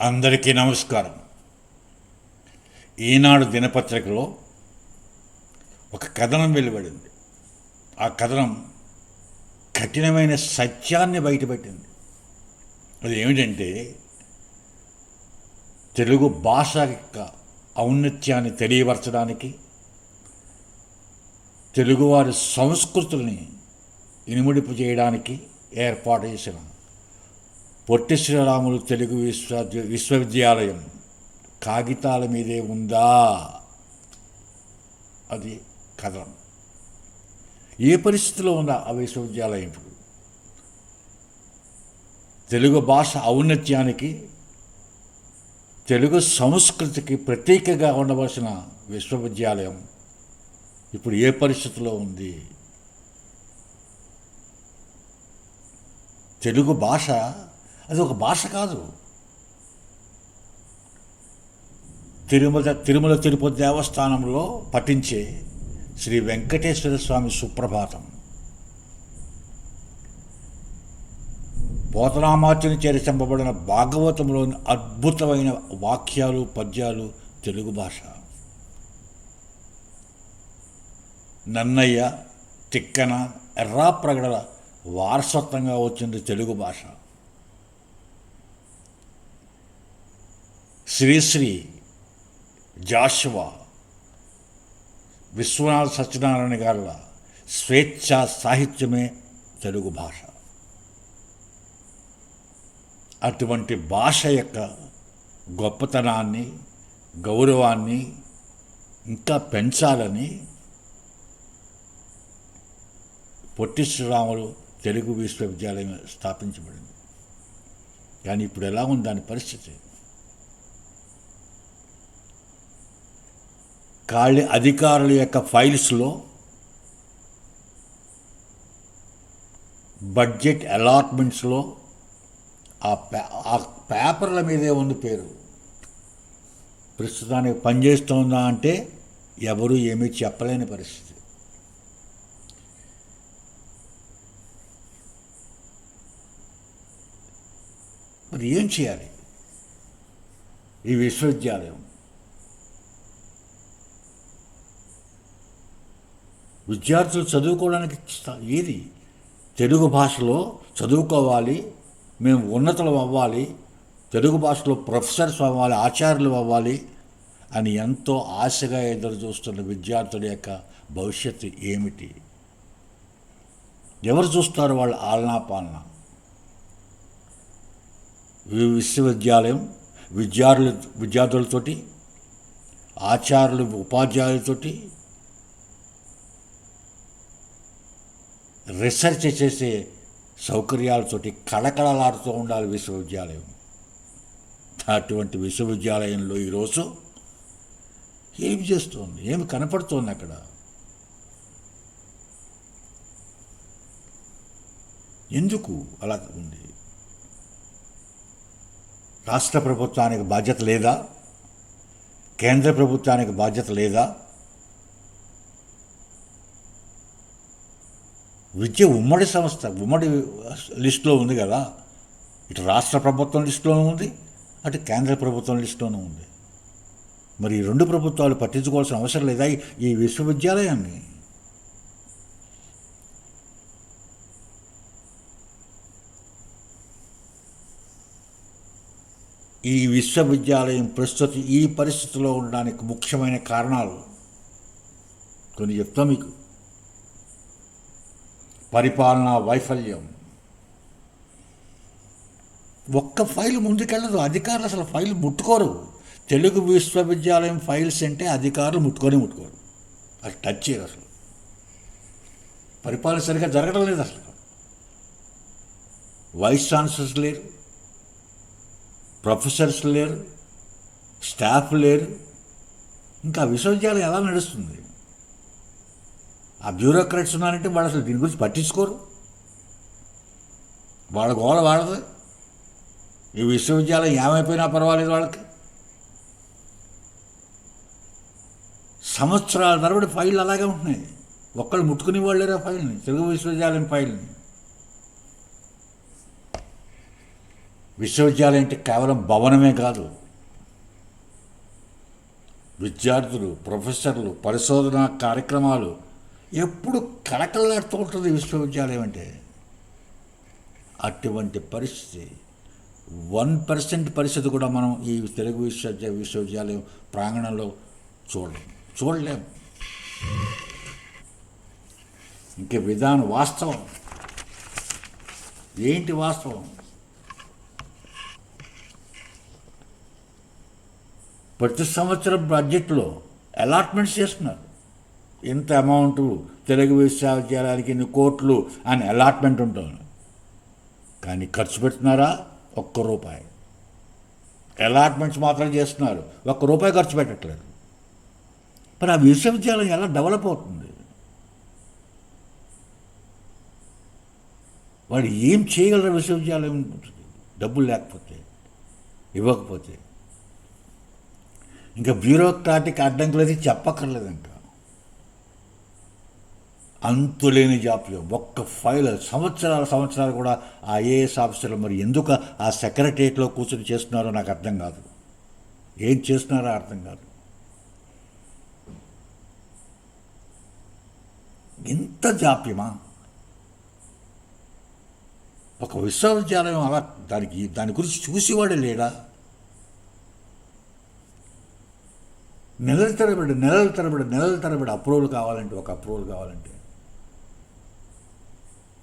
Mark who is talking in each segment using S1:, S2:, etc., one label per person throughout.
S1: అందరికీ నమస్కారం. ఈనాడు దినపత్రికలో ఒక కథనం వెలువడింది. ఆ కథనం కఠినమైన సత్యాన్ని బయటపెట్టింది. అది ఏమిటంటే, తెలుగు భాష యొక్క ఔన్నత్యాన్ని తెలియపరచడానికి, తెలుగువారి సంస్కృతుల్ని ఇనుముడిపు చేయడానికి ఏర్పాటు చేసిన పొట్టి శ్రీరాములు తెలుగు విశ్వవిద్యాలయం కాగితాల మీదే ఉందా? అది కథనం. ఏ పరిస్థితిలో ఉందా ఆ విశ్వవిద్యాలయం? ఇప్పుడు తెలుగు భాష ఔన్నత్యానికి, తెలుగు సంస్కృతికి ప్రతీకగా ఉండవలసిన విశ్వవిద్యాలయం ఇప్పుడు ఏ పరిస్థితిలో ఉంది? తెలుగు భాష అది ఒక భాష కాదు. తిరుమల తిరుపతి దేవస్థానంలో పఠించే శ్రీ వెంకటేశ్వర స్వామి సుప్రభాతం, పోతనామార్చుని చేర్చబడిన భాగవతంలోని అద్భుతమైన వాక్యాలు, పద్యాలు తెలుగు భాష. నన్నయ్య, తిక్కన, ఎర్రాప్రగడల వారసత్వంగా వచ్చింది తెలుగు భాష. శ్రీశ్రీ, జాషువా, విశ్వనాథ సత్యనారాయణ గారుల స్వేచ్ఛా సాహిత్యమే తెలుగు భాష. అటువంటి భాష యొక్క గొప్పతనాన్ని, గౌరవాన్ని ఇంకా పెంచాలని పొట్టి శ్రీరాములు తెలుగు విశ్వవిద్యాలయం స్థాపించబడింది. కానీ ఇప్పుడు ఎలా ఉంది దాని పరిస్థితి? ఖాళీ అధికారుల యొక్క ఫైల్స్లో బడ్జెట్ అలాట్మెంట్స్లో ఆ పేపర్ల మీదే ఉంది పేరు. ప్రస్తుతానికి పనిచేస్తుందా అంటే ఎవరు ఏమీ చెప్పలేని పరిస్థితి. మరి ఏం చేయాలి ఈ విశ్వవిద్యాలయం? విద్యార్థులు చదువుకోవడానికి ఏది? తెలుగు భాషలో చదువుకోవాలి, మేము ఉన్నతులు అవ్వాలి, తెలుగు భాషలో ప్రొఫెసర్స్ అవ్వాలి, ఆచార్యులు అవ్వాలి అని ఎంతో ఆశగా ఎదురు చూస్తున్న విద్యార్థుల యొక్క భవిష్యత్తు ఏమిటి? ఎవరు చూస్తారు వాళ్ళ ఆలనా పాలన? విశ్వవిద్యాలయం విద్యార్థులతోటి, ఆచార్యులు, ఉపాధ్యాయులతోటి రీసెర్చ్ చేసే సౌకర్యాలతోటి కళకళలాడుతూ ఉండాలి విశ్వవిద్యాలయం. అటువంటి విశ్వవిద్యాలయంలో ఈరోజు ఏమి చేస్తోంది? ఏమి కనపడుతోంది అక్కడ? ఎందుకు అలా ఉంది? రాష్ట్ర ప్రభుత్వానికి బాధ్యత లేదా? కేంద్ర ప్రభుత్వానికి బాధ్యత లేదా? విద్య ఉమ్మడి సంస్థ, ఉమ్మడి లిస్టులో ఉంది కదా. ఇటు రాష్ట్ర ప్రభుత్వం లిస్టులోనూ ఉంది, అటు కేంద్ర ప్రభుత్వం లిస్టులోనూ ఉంది. మరి ఈ రెండు ప్రభుత్వాలు పట్టించుకోవాల్సిన అవసరం లేదా ఈ విశ్వవిద్యాలయాన్ని? ఈ విశ్వవిద్యాలయం ప్రస్తుతం ఈ పరిస్థితిలో ఉండడానికి ముఖ్యమైన కారణాలు కొన్ని చెప్తా మీకు. పరిపాలనా వైఫల్యం. ఒక్క ఫైల్ ముందుకెళ్ళదు. అధికారులు అసలు ఫైల్ ముట్టుకోరు. తెలుగు విశ్వవిద్యాలయం ఫైల్స్ అంటే అధికారులు ముట్టుకోరు. అది టచ్ చేయరు. అసలు పరిపాలన సరిగ్గా జరగడం లేదు. అసలు వైస్ ఛాన్సలర్స్ లేరు, ప్రొఫెసర్స్ లేరు, స్టాఫ్ లేరు. ఇంకా విశ్వవిద్యాలయం ఎలా నడుస్తుంది? ఆ బ్యూరోక్రాట్స్ ఉన్నారంటే వాళ్ళు అసలు దీని గురించి పట్టించుకోరు. వాళ్ళ గోడ వాడదు. ఈ విశ్వవిద్యాలయం ఏమైపోయినా పర్వాలేదు వాళ్ళకి. సంవత్సరాల తరబడి ఫైళ్ళు అలాగే ఉంటున్నాయి. ఒక్కళ్ళు ముట్టుకునే వాళ్ళు లేరు ఆ ఫైల్ని, తెలుగు విశ్వవిద్యాలయం ఫైల్ని. విశ్వవిద్యాలయం అంటే కేవలం భవనమే కాదు, విద్యార్థులు, ప్రొఫెసర్లు, పరిశోధనా కార్యక్రమాలు ఎప్పుడు కళకళలాడుతూ ఉంటుంది విశ్వవిద్యాలయం అంటే. అటువంటి పరిస్థితి 1% పరిస్థితి కూడా మనం ఈ తెలుగు విశ్వవిద్యాలయం ప్రాంగణంలో చూడలేము. ఇంక విధానం వాస్తవం ఏంటి? వాస్తవం ప్రతి సంవత్సరం బడ్జెట్లో అలాట్మెంట్స్ చేస్తున్నారు. ఇంత అమౌంట్ తెలుగు విశ్వవిద్యాలయానికి ఇన్ని కోట్లు అని అలాట్మెంట్ ఉంటుంది, కానీ ఖర్చు పెడుతున్నారా? ₹1. అలాట్మెంట్స్ మాత్రం చేస్తున్నారు, ₹1 ఖర్చు పెట్టట్లేదు. మరి ఆ విశ్వవిద్యాలయం ఎలా డెవలప్ అవుతుంది? వాడు ఏం చేయగలరు విశ్వవిద్యాలయం డబ్బులు లేకపోతే, ఇవ్వకపోతే? ఇంకా బ్యూరోక్రాటిక్ అడ్డంకులు అయితే చెప్పక్కర్లేదు. ఇంకా అంతులేని జాప్యం, ఒక్క ఫైల్ సంవత్సరాలు కూడా ఆ ఐఏఎస్ ఆఫీసర్లు మరి ఎందుకు ఆ సెక్రటరియట్లో కూర్చొని చేస్తున్నారో నాకు అర్థం కాదు. ఏం చేస్తున్నారో అర్థం కాదు. ఇంత జాప్యమా? ఒక విశ్వవిద్యాలయం అలా దాని గురించి చూసేవాడే లేడా? నెలల తరబడి అప్రూవల్ కావాలంటే, ఒక అప్రూవల్ కావాలంటే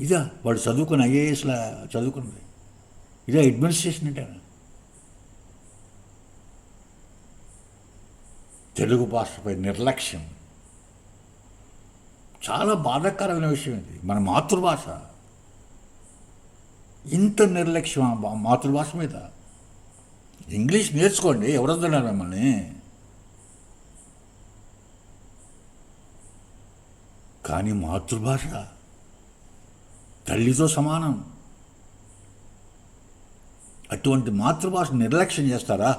S1: ఇదా వాడు చదువుకుని ఐఏఎస్లా చదువుకున్నది? ఇదే అడ్మినిస్ట్రేషన్ అంటే? తెలుగు భాషపై నిర్లక్ష్యం చాలా బాధాకరమైన విషయం. ఇది మన మాతృభాష, ఇంత నిర్లక్ష్యం మాతృభాష మీద. ఇంగ్లీష్ నేర్చుకోండి, ఎవరొద్దన్నారు మిమ్మల్ని. కానీ మాతృభాష తల్లితో సమానం. అటువంటి మాతృభాష నిర్లక్ష్యం చేస్తారా?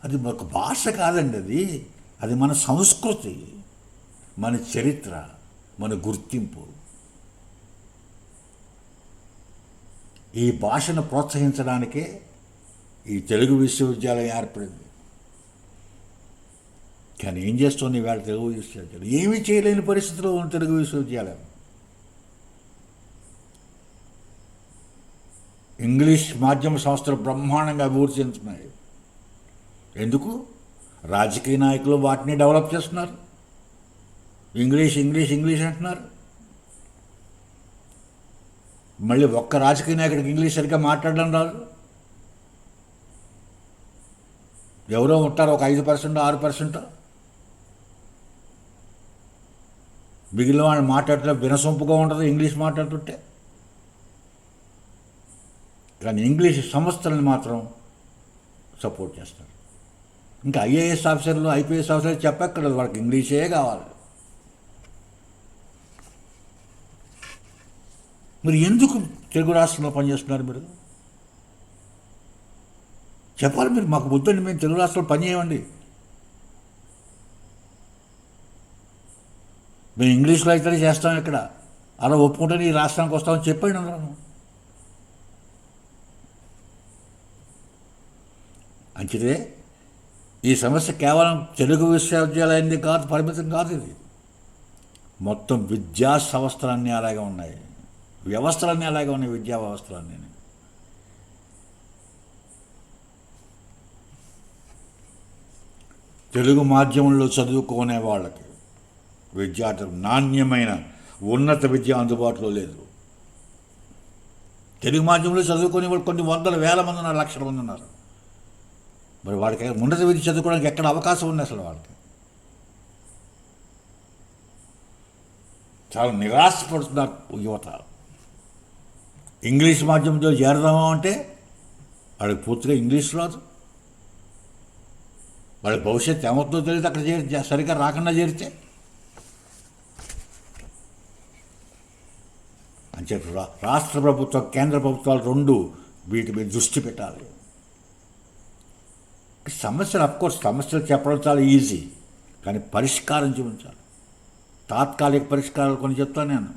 S1: అది ఒక భాష కాదండి, అది మన సంస్కృతి, మన చరిత్ర, మన గుర్తింపు. ఈ భాషను ప్రోత్సహించడానికే ఈ తెలుగు విశ్వవిద్యాలయం ఏర్పడింది. కానీ ఏం చేస్తుంది ఇవాళ తెలుగు విశ్వవిద్యాలయం? ఏమీ చేయలేని పరిస్థితిలో ఉన్న తెలుగు విశ్వవిద్యాలయం. ఇంగ్లీష్ మాధ్యమ సంస్థలు బ్రహ్మాండంగా అభివృద్ధి చెందుతున్నాయి. ఎందుకు? రాజకీయ నాయకులు వాటిని డెవలప్ చేస్తున్నారు. ఇంగ్లీష్ అంటున్నారు. మళ్ళీ ఒక్క రాజకీయ నాయకుడికి ఇంగ్లీష్ సరిగ్గా మాట్లాడడం రాదు. ఎవరో ఉంటారు, ఒక 5%, 6%. మిగిలిన వాళ్ళు మాట్లాడితే వినసొంపుగా ఉంటుంది ఇంగ్లీష్ మాట్లాడుతుంటే. కానీ ఇంగ్లీష్ సంస్థలను మాత్రం సపోర్ట్ చేస్తారు. ఇంకా ఐఏఎస్ ఆఫీసర్లు, ఐపీఎస్ ఆఫీసర్లు చెప్పక్కర్లేదు, వాళ్ళకి ఇంగ్లీషే కావాలి. మరి ఎందుకు తెలుగు రాష్ట్రంలో పనిచేస్తున్నారు మీరు? చెప్పాలి మీరు. మాకు వద్దండి, మేము తెలుగు రాష్ట్రంలో పనిచేయమండి, మేము ఇంగ్లీష్లో అయితేనే చేస్తాం, ఇక్కడ అలా ఒప్పుకుంటే ఈ రాష్ట్రానికి వస్తామని చెప్పండి అన్నాను. అంచితే ఈ సమస్య కేవలం తెలుగు విశ్వవిద్యాలయాన్ని కాదు, పరిమితం కాదు. ఇది మొత్తం విద్యా సంస్థలన్నీ అలాగే ఉన్నాయి, వ్యవస్థలన్నీ అలాగే ఉన్నాయి, విద్యా వ్యవస్థలన్నీ. తెలుగు మాధ్యమంలో చదువుకునే వాళ్ళకి, విద్యార్థులు నాణ్యమైన ఉన్నత విద్య అందుబాటులో లేదు. తెలుగు మాధ్యమంలో చదువుకునే వాళ్ళు కొన్ని వందల వేల మంది ఉన్నారు, లక్షల మంది ఉన్నారు. మరి వాడికి ఉన్నత విద్య చదువుకోవడానికి ఎక్కడ అవకాశం ఉంది అసలు? వాళ్ళకి చాలా నిరాశపడుతున్నారు యువత. ఇంగ్లీష్ మాధ్యమంలో చేరదామా అంటే వాడికి పూర్తిగా ఇంగ్లీష్ రాదు. వాళ్ళ భవిష్యత్తు ఏమవుతుందో తెలియదు అక్కడ సరిగ్గా రాకుండా చేరితే. అంచేత రాష్ట్ర ప్రభుత్వం, కేంద్ర ప్రభుత్వాలు రెండు వీటి మీద దృష్టి పెట్టాలి. సమస్యలు అఫ్కోర్స్ సమస్యలు చెప్పడం చాలా ఈజీ, కానీ పరిష్కారం చూపించాలి. తాత్కాలిక పరిష్కారాలు కొన్ని చెప్తాను నేను.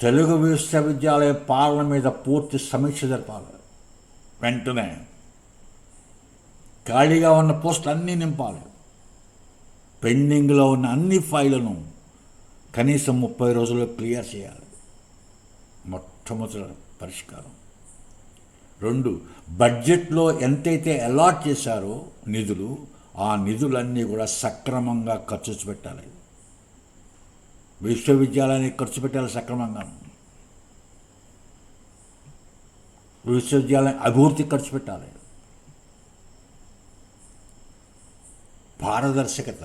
S1: తెలుగు విశ్వవిద్యాలయ పాలన మీద పూర్తి సమీక్ష జరపాలి. వెంటనే ఖాళీగా ఉన్న పోస్టులు అన్నీ నింపాలి. పెండింగ్లో ఉన్న అన్ని ఫైళ్ళను కనీసం 30 రోజుల్లో క్లియర్ చేయాలి. మొట్టమొదటి పరిష్కారం. 2, బడ్జెట్లో ఎంతైతే అలాట్ చేశారో నిధులు, ఆ నిధులన్నీ కూడా సక్రమంగా ఖర్చు పెట్టాలి. విశ్వవిద్యాలయానికి ఖర్చు పెట్టాలి సక్రమంగా. విశ్వవిద్యాలయం అభివృద్ధి ఖర్చు పెట్టాలి. పారదర్శకత,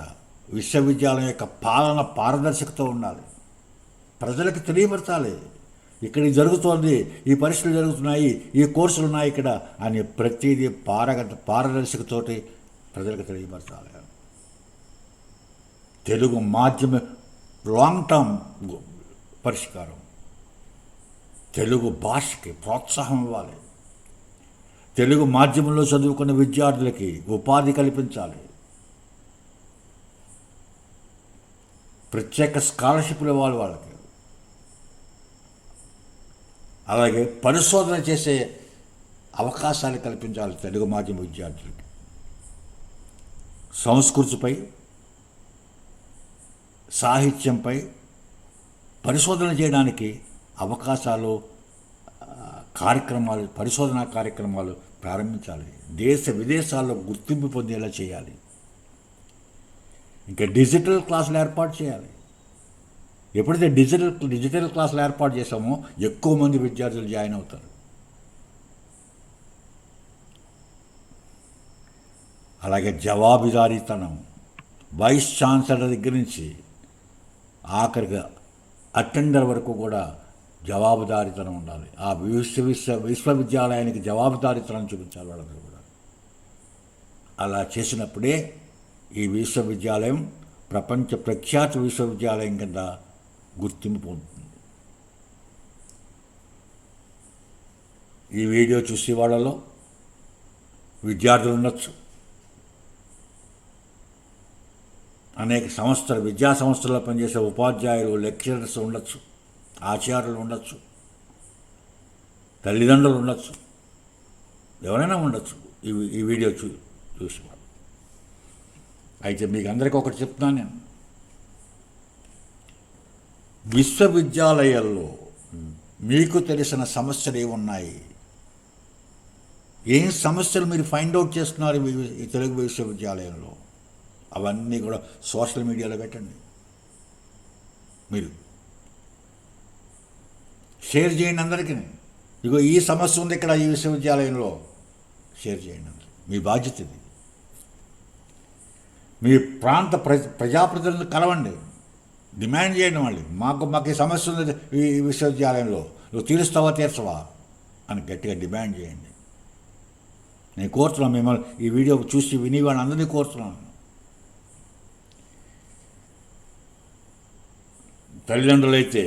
S1: విశ్వవిద్యాలయం యొక్క పాలన పారదర్శకత ఉండాలి. ప్రజలకు తెలియపరచాలి, ఇక్కడ జరుగుతోంది, ఈ పరీక్షలు జరుగుతున్నాయి, ఈ కోర్సులు ఉన్నాయి ఇక్కడ అని ప్రతిదీ పారదర్శకతోటి ప్రజలకు తెలియపరచాలి. తెలుగు మాధ్యమ లాంగ్ టర్మ్ పరిష్కారం. తెలుగు భాషకి ప్రోత్సాహం ఇవ్వాలి. తెలుగు మాధ్యమంలో చదువుకున్న విద్యార్థులకి ఉపాధి కల్పించాలి. ప్రత్యేక స్కాలర్షిప్లు ఇవ్వాలి వాళ్ళకి. అలాగే పరిశోధన చేసే అవకాశాలు కల్పించాలి తెలుగు మాధ్యమ విద్యార్థులకి. సంస్కృతిపై, సాహిత్యంపై పరిశోధన చేయడానికి అవకాశాలు, కార్యక్రమాలు, పరిశోధనా కార్యక్రమాలు ప్రారంభించాలి. దేశ విదేశాల్లో గుర్తింపు పొందేలా చేయాలి. ఇంకా డిజిటల్ క్లాసులు ఏర్పాటు చేయాలి. ఎప్పుడైతే డిజిటల్ క్లాసులు ఏర్పాటు చేసామో ఎక్కువ మంది విద్యార్థులు జాయిన్ అవుతారు. అలాగే జవాబుదారీతనం, వైస్ ఛాన్సలర్ దగ్గర నుంచి ఆఖరిగా అటెండర్ వరకు కూడా జవాబుదారీతనం ఉండాలి. ఆ విశ్వవిద్యాలయానికి జవాబుదారీతనం చూపించాలి వాళ్ళందరూ కూడా. అలా చేసినప్పుడే ఈ విశ్వవిద్యాలయం ప్రపంచ ప్రఖ్యాత విశ్వవిద్యాలయం కింద గుర్తింపు పొందుతుంది. ఈ వీడియో చూసే వాళ్ళలో విద్యార్థులు ఉండొచ్చు, అనేక సంస్థలు, విద్యా సంస్థల్లో పనిచేసే ఉపాధ్యాయులు, లెక్చరర్స్ ఉండొచ్చు, ఆచార్యులు ఉండొచ్చు, తల్లిదండ్రులు ఉండొచ్చు, ఎవరైనా ఉండొచ్చు ఈ వీడియో చూసేవాళ్ళు. అయితే మీకు అందరికీ ఒకటి చెప్తున్నాను నేను, విశ్వవిద్యాలయాల్లో మీకు తెలిసిన సమస్యలు ఏమున్నాయి, ఏం సమస్యలు మీరు ఫైండ్ అవుట్ చేస్తున్నారు ఈ తెలుగు విశ్వవిద్యాలయంలో, అవన్నీ కూడా సోషల్ మీడియాలో పెట్టండి. మీరు షేర్ చేయండి అందరికీ. ఇగో ఈ సమస్య ఉంది ఇక్కడ ఈ విశ్వవిద్యాలయంలో, షేర్ చేయండి అందరూ. మీ బాధ్యత ఇది. మీ ప్రాంత ప్రజాప్రతినిధులను కలవండి, డిమాండ్ చేయండి. మళ్ళీ మాకు ఈ సమస్య ఉంది ఈ విశ్వవిద్యాలయంలో, నువ్వు తీరుస్తావా తీర్చవా అని గట్టిగా డిమాండ్ చేయండి. నేను కోరుతున్నాను మిమ్మల్ని, ఈ వీడియో చూసి విని వాళ్ళని అందరినీ కోరుతున్నాను. తల్లిదండ్రులైతే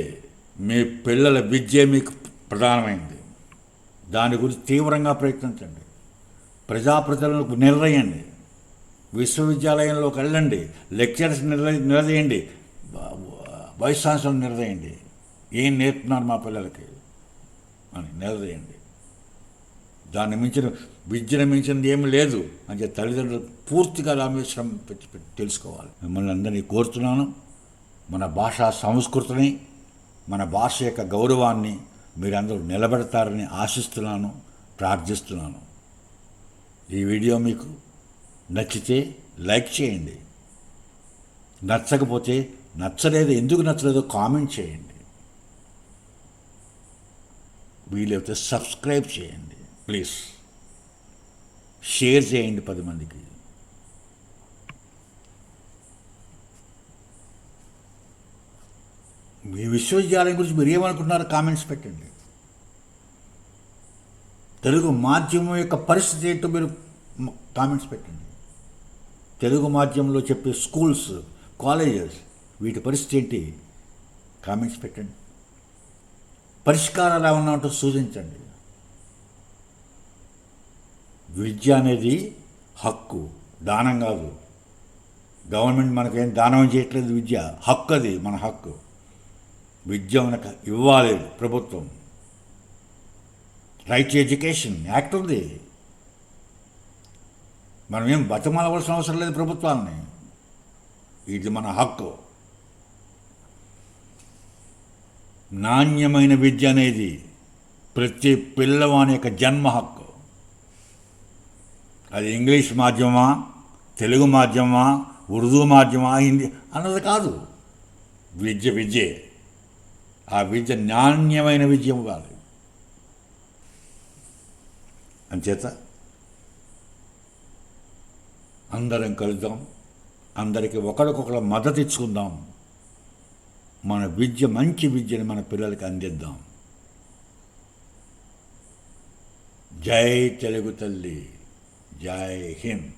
S1: మీ పిల్లల విద్య మీకు ప్రధానమైంది, దాని గురించి తీవ్రంగా ప్రయత్నించండి. ప్రజాప్రతినిధులకు నిలదీయండి, విశ్వవిద్యాలయంలోకి వెళ్ళండి, లెక్చరర్స్ నిలదీయండి, వైస్ ఛాన్సలర్ నిలదీయండి, ఏం నేర్పుతున్నారు మా పిల్లలకి అని నిలదీయండి. దాన్ని మించిన విద్యను మించినది ఏమి లేదు అని చెప్పి తల్లిదండ్రులు పూర్తిగా రామేశ్వరం పెట్టి తెలుసుకోవాలి. మిమ్మల్ని అందరినీ కోరుతున్నాను, మన భాషా సంస్కృతిని, మన భాష యొక్క గౌరవాన్ని మీరందరూ నిలబెడతారని ఆశిస్తున్నాను, ప్రార్థిస్తున్నాను. ఈ వీడియో మీకు నచ్చితే లైక్ చేయండి, నచ్చకపోతే నచ్చలేదు, ఎందుకు నచ్చలేదో కామెంట్ చేయండి, వీలైతే సబ్స్క్రైబ్ చేయండి ప్లీజ్, షేర్ చేయండి 10 మందికి. మీ విశ్వవిద్యాలయం గురించి మీరు ఏమనుకుంటున్నారో కామెంట్స్ పెట్టండి. తెలుగు మాధ్యమం యొక్క పరిస్థితి ఏంటో మీరు కామెంట్స్ పెట్టండి. తెలుగు మాధ్యమంలో చెప్పే స్కూల్స్, కాలేజెస్, వీటి పరిస్థితి ఏంటి కామెంట్స్ పెట్టండి. పరిష్కారాలు ఏమన్నా ఉంటో సూచించండి. విద్య అనేది హక్కు, దానం కాదు. గవర్నమెంట్ మనకేం దానం చేయట్లేదు, విద్య హక్కు, అది మన హక్కు. విద్య మనకు ఇవ్వాలి ప్రభుత్వం. రైట్ టు ఎడ్యుకేషన్ యాక్ట్ ఉంది. మనం ఏం బతిమాలవలసిన అవసరం లేదు ప్రభుత్వాన్ని. ఇది మన హక్కు. నాణ్యమైన విద్య అనేది ప్రతి పిల్లవాని యొక్క జన్మ హక్కు. అది ఇంగ్లీష్ మాధ్యమా, తెలుగు మాధ్యమా, ఉర్దూ మాధ్యమా, హిందీ అన్నది కాదు. విద్యే. ఆ విద్య నాణ్యమైన విద్య ఇవ్వాలి. అంచేత అందరం కలుద్దాం, అందరికీ ఒకరికొకరు మద్దతు ఇచ్చుకుందాం. మన విద్య, మంచి విద్యని మన పిల్లలకి అందిద్దాం. జై తెలుగు తల్లి, జై హింద్.